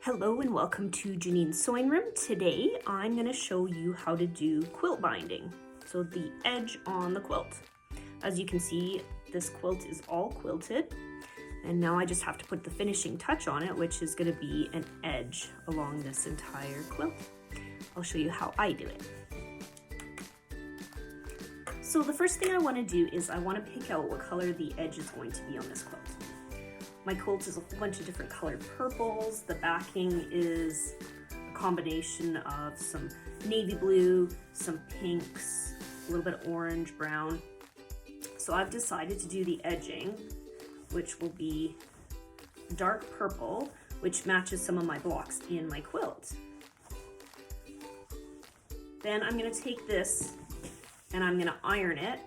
Hello and welcome to Janine's Sewing Room. Today I'm going to show you how to do quilt binding, so the edge on the quilt. As you can see, this quilt is all quilted, and now I just have to put the finishing touch on it, which is going to be an edge along this entire quilt. I'll show you how I do it. So the first thing I want to do is I want to pick out what color the edge is going to be on this quilt. My quilt is a whole bunch of different colored purples. The backing is a combination of some navy blue, some pinks, a little bit of orange, brown. So I've decided to do the edging, which will be dark purple, which matches some of my blocks in my quilt. Then I'm going to take this and I'm going to iron it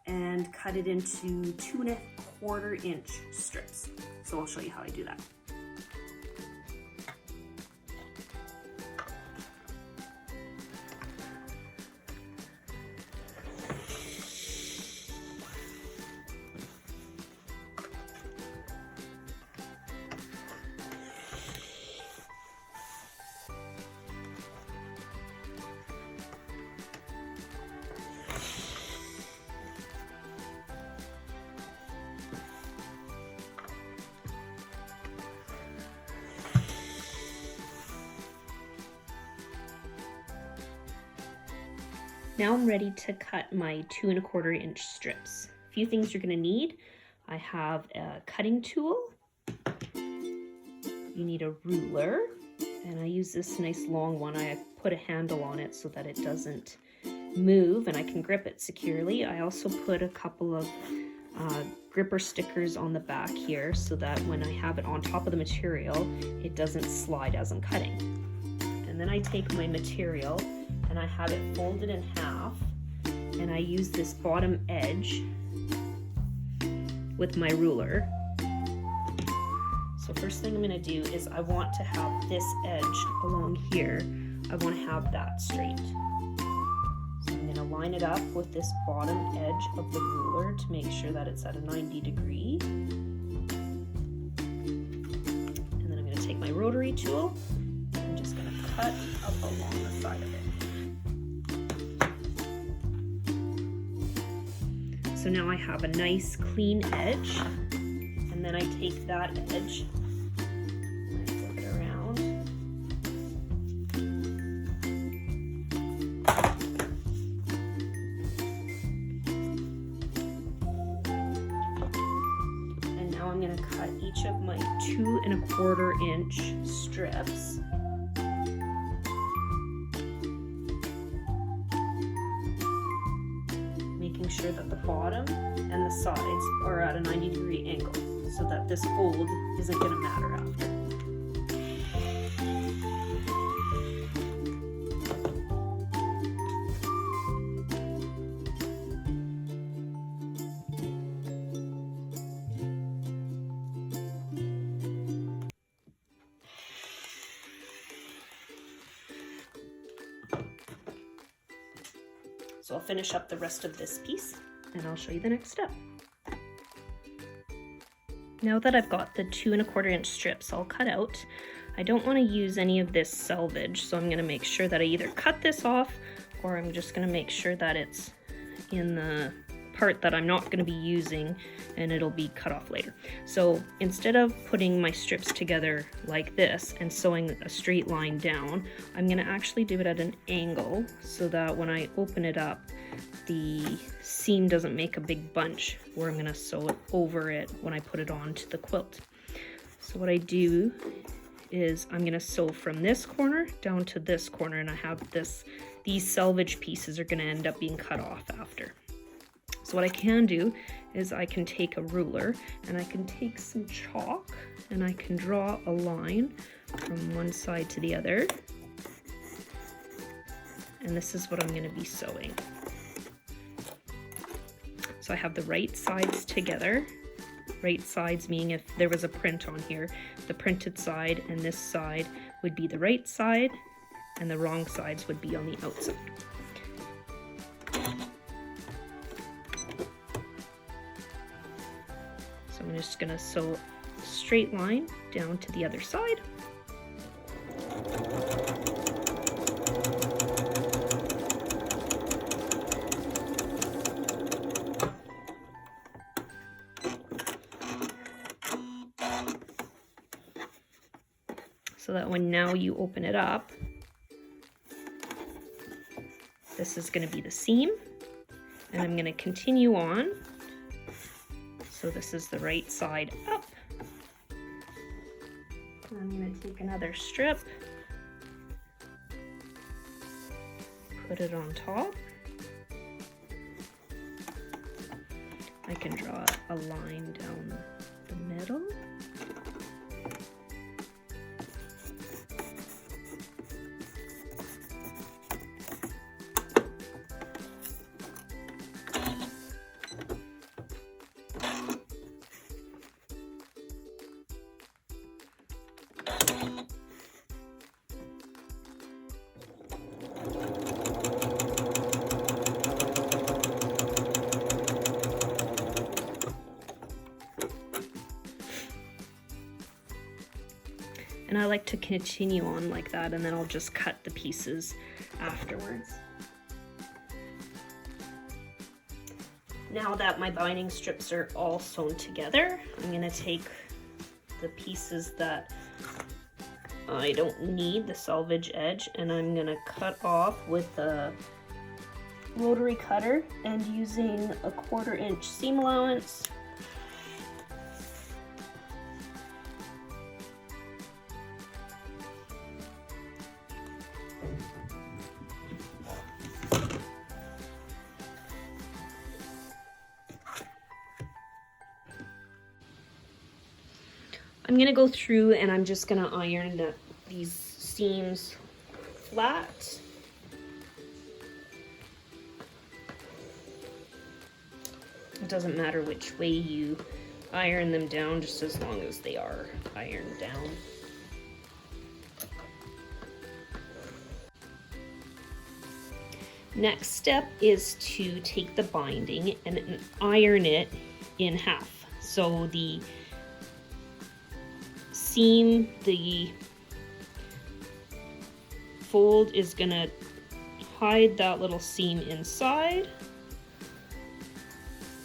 and cut it into 2¼ inch strips. So I'll show you how I do that. Now I'm ready to cut my 2¼ inch strips. A few things you're going to need. I have a cutting tool. You need a ruler, and I use this nice long one. I put a handle on it so that it doesn't move and I can grip it securely. I also put a couple of gripper stickers on the back here so that when I have it on top of the material, it doesn't slide as I'm cutting. And then I take my material and I have it folded in half, and I use this bottom edge with my ruler. So first thing I'm going to do is I want to have this edge along here. I want to have that straight. So I'm going to line it up with this bottom edge of the ruler to make sure that it's at a 90 degree. And then I'm going to take my rotary tool and I'm just going to cut up along the side of it. So now I have a nice clean edge, and then I take that edge and I flip it around. And now I'm going to cut each of my 2¼ inch strips. Sure that the bottom and the sides are at a 90 degree angle so that this fold isn't going to matter after. So I'll finish up the rest of this piece and I'll show you the next step. Now that I've got the 2¼ inch strips all cut out, I don't want to use any of this selvage, so I'm going to make sure that I either cut this off or I'm just going to make sure that it's in the part that I'm not going to be using and it'll be cut off later. So instead of putting my strips together like this and sewing a straight line down, I'm going to actually do it at an angle so that when I open it up, the seam doesn't make a big bunch where I'm going to sew it over it when I put it onto the quilt. So what I do is I'm going to sew from this corner down to this corner, and I have these selvage pieces are going to end up being cut off after. So what I can do is I can take a ruler and I can take some chalk and I can draw a line from one side to the other. And this is what I'm going to be sewing. So I have the right sides together. Right sides meaning if there was a print on here, the printed side and this side would be the right side and the wrong sides would be on the outside. So I'm just going to sew a straight line down to the other side. So that when now you open it up, this is going to be the seam, and I'm going to continue on. So this is the right side up. And I'm going to take another strip, put it on top. I can draw a line down the middle. And I like to continue on like that, and then I'll just cut the pieces afterwards. Now that my binding strips are all sewn together, I'm gonna take the pieces that I don't need, the selvage edge, and I'm gonna cut off with a rotary cutter and using a 1/4 inch seam allowance. I'm gonna go through and I'm just gonna iron these seams flat. It doesn't matter which way you iron them down, just as long as they are ironed down. Next step is to take the binding and iron it in half. So the seam, the fold is gonna hide that little seam inside.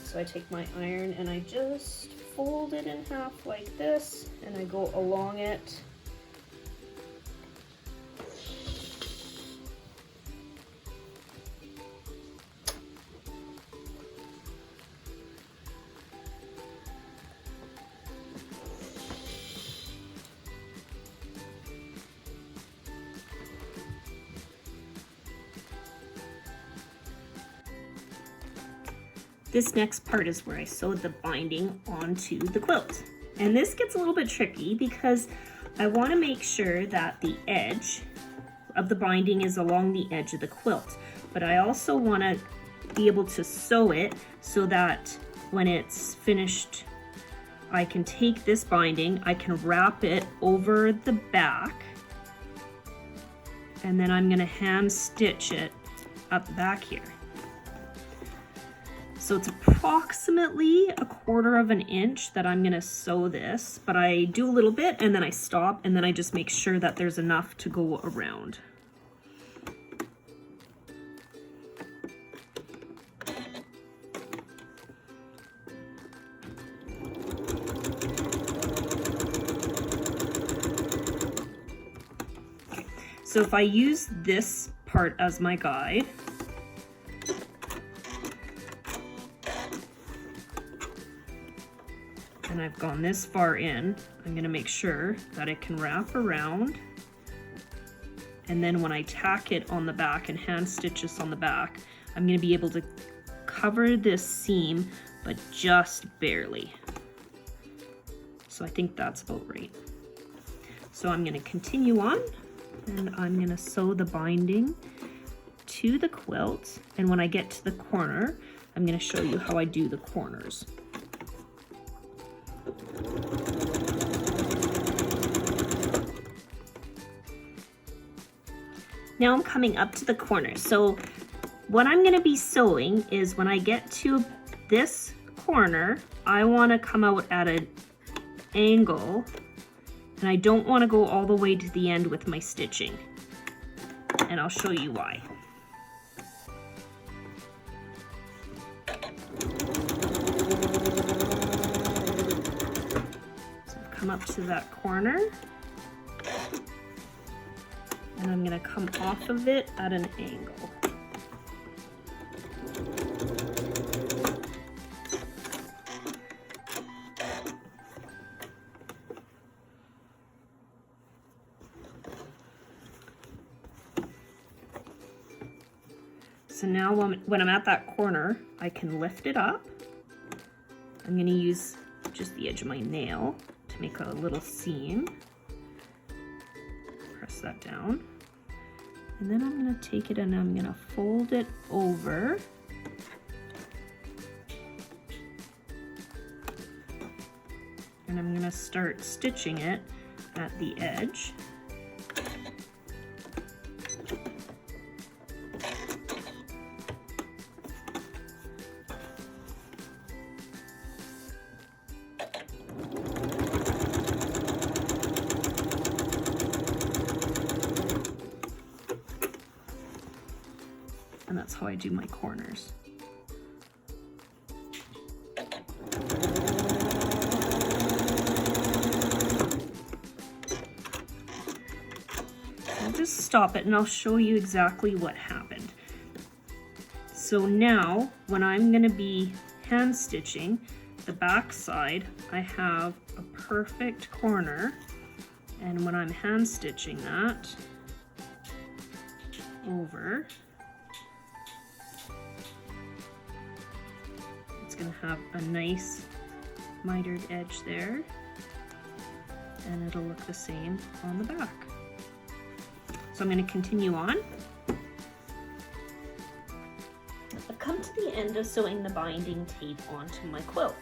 So I take my iron and I just fold it in half like this, and I go along it. This next part is where I sewed the binding onto the quilt. And this gets a little bit tricky because I want to make sure that the edge of the binding is along the edge of the quilt. But I also want to be able to sew it so that when it's finished, I can take this binding, I can wrap it over the back, and then I'm going to hand stitch it up the back here. So it's approximately 1/4 inch that I'm gonna sew this, but I do a little bit and then I stop, and then I just make sure that there's enough to go around. Okay. So if I use this part as my guide, and I've gone this far in, I'm gonna make sure that it can wrap around. And then when I tack it on the back and hand stitch this on the back, I'm gonna be able to cover this seam, but just barely. So I think that's about right. So I'm gonna continue on, and I'm gonna sew the binding to the quilt. And when I get to the corner, I'm gonna show you how I do the corners. Now I'm coming up to the corner. So what I'm gonna be sewing is when I get to this corner, I wanna come out at an angle And I don't want to go all the way to the end with my stitching. And I'll show you why. So I've come up to that corner. And I'm going to come off of it at an angle. So now when I'm at that corner, I can lift it up. I'm going to use just the edge of my nail to make a little seam. Press that down. And then I'm going to take it and I'm going to fold it over. And I'm going to start stitching it at the edge. And that's how I do my corners. I'll just stop it and I'll show you exactly what happened. So now when I'm going to be hand stitching the back side, I have a perfect corner, and when I'm hand stitching that over, going to have a nice mitered edge there, and it'll look the same on the back. So I'm going to continue on. I've come to the end of sewing the binding tape onto my quilt.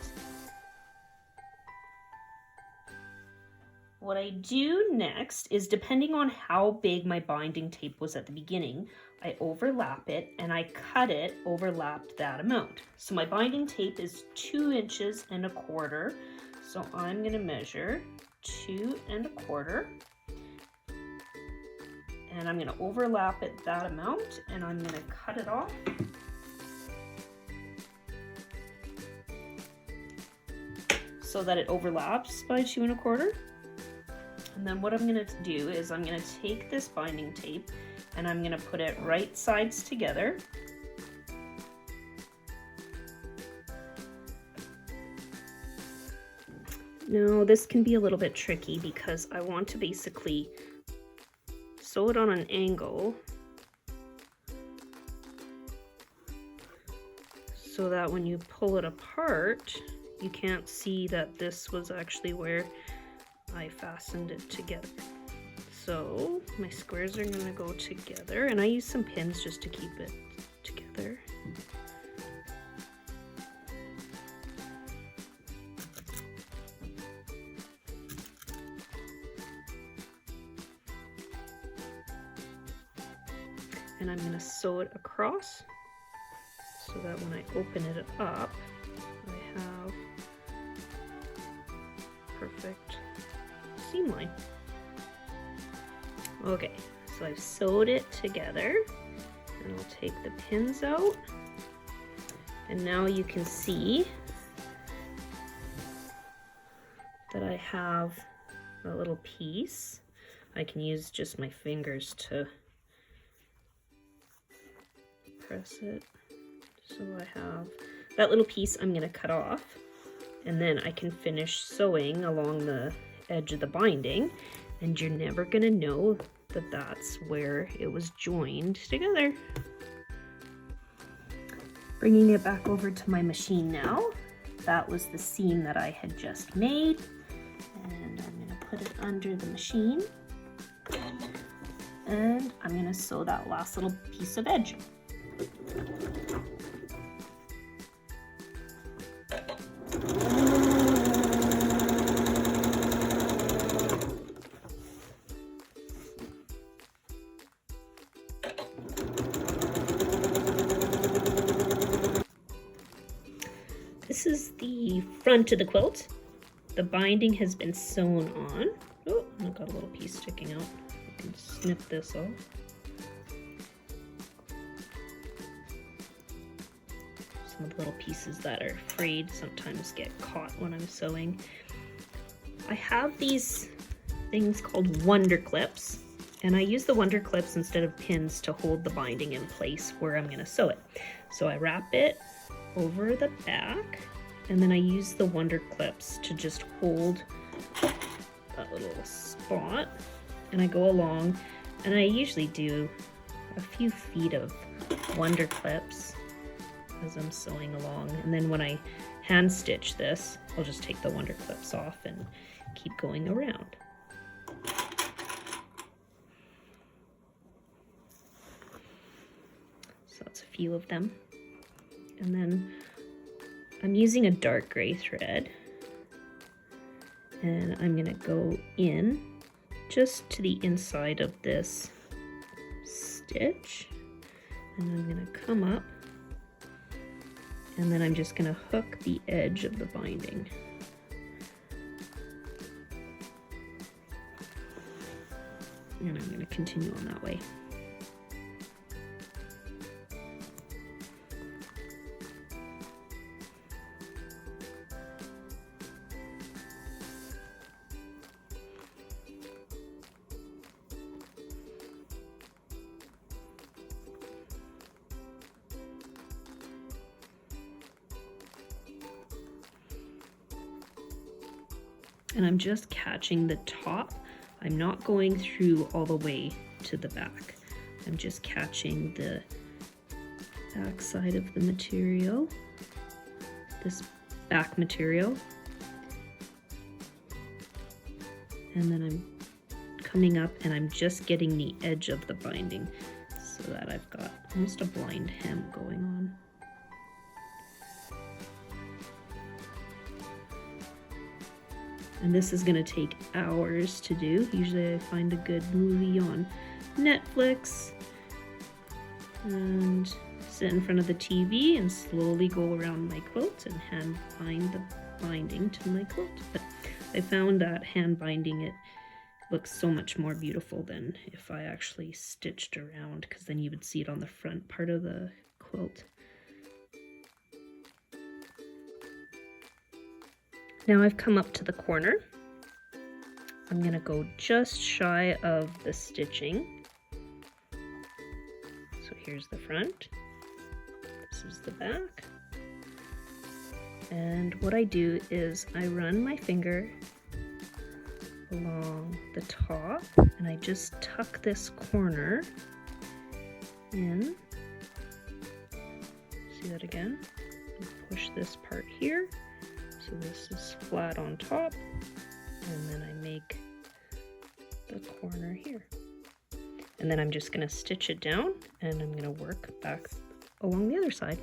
What I do next is, depending on how big my binding tape was at the beginning, I overlap it and I cut it overlapped that amount. So my binding tape is 2.25 inches. So I'm going to measure 2.25, and I'm going to overlap it that amount, and I'm going to cut it off. So that it overlaps by 2.25. And then what I'm going to do is I'm going to take this binding tape and I'm going to put it right sides together. Now this can be a little bit tricky because I want to basically sew it on an angle so that when you pull it apart, you can't see that this was actually where I fastened it together. So my squares are going to go together, and I use some pins just to keep it together. And I'm going to sew it across so that when I open it up, I have perfect seam line. Okay, so I've sewed it together, and I'll take the pins out, and now you can see that I have a little piece. I can use just my fingers to press it. So I have that little piece I'm going to cut off, and then I can finish sewing along the edge of the binding, and you're never going to know that that's where it was joined together. Bringing it back over to my machine now. That was the seam that I had just made, and I'm going to put it under the machine, and I'm going to sew that last little piece of edge. This is the front of the quilt, the binding has been sewn on. Oh, I've got a little piece sticking out. I can snip this off. Some of the little pieces that are frayed sometimes get caught when I'm sewing. I have these things called wonder clips, and I use the wonder clips instead of pins to hold the binding in place where I'm going to sew it. So I wrap it over the back, and then I use the wonder clips to just hold that little spot, and I go along, and I usually do a few feet of wonder clips as I'm sewing along, and then when I hand stitch this, I'll just take the wonder clips off and keep going around. So that's a few of them. And then I'm using a dark gray thread, and I'm gonna go in just to the inside of this stitch, and I'm gonna come up, and then I'm just gonna hook the edge of the binding. And I'm gonna continue on that way. And I'm just catching the top. I'm not going through all the way to the back. I'm just catching the back side of the material, this back material. And then I'm coming up and I'm just getting the edge of the binding so that I've got almost a blind hem going on. And this is going to take hours to do. Usually I find a good movie on Netflix and sit in front of the TV and slowly go around my quilt and hand bind the binding to my quilt. But I found that hand binding it looks so much more beautiful than if I actually stitched around, because then you would see it on the front part of the quilt. Now I've come up to the corner. I'm gonna go just shy of the stitching. So here's the front. This is the back. And what I do is I run my finger along the top and I just tuck this corner in. See that again? And push this part here. So this is flat on top, and then I make the corner here. And then I'm just gonna stitch it down, and I'm gonna work back along the other side.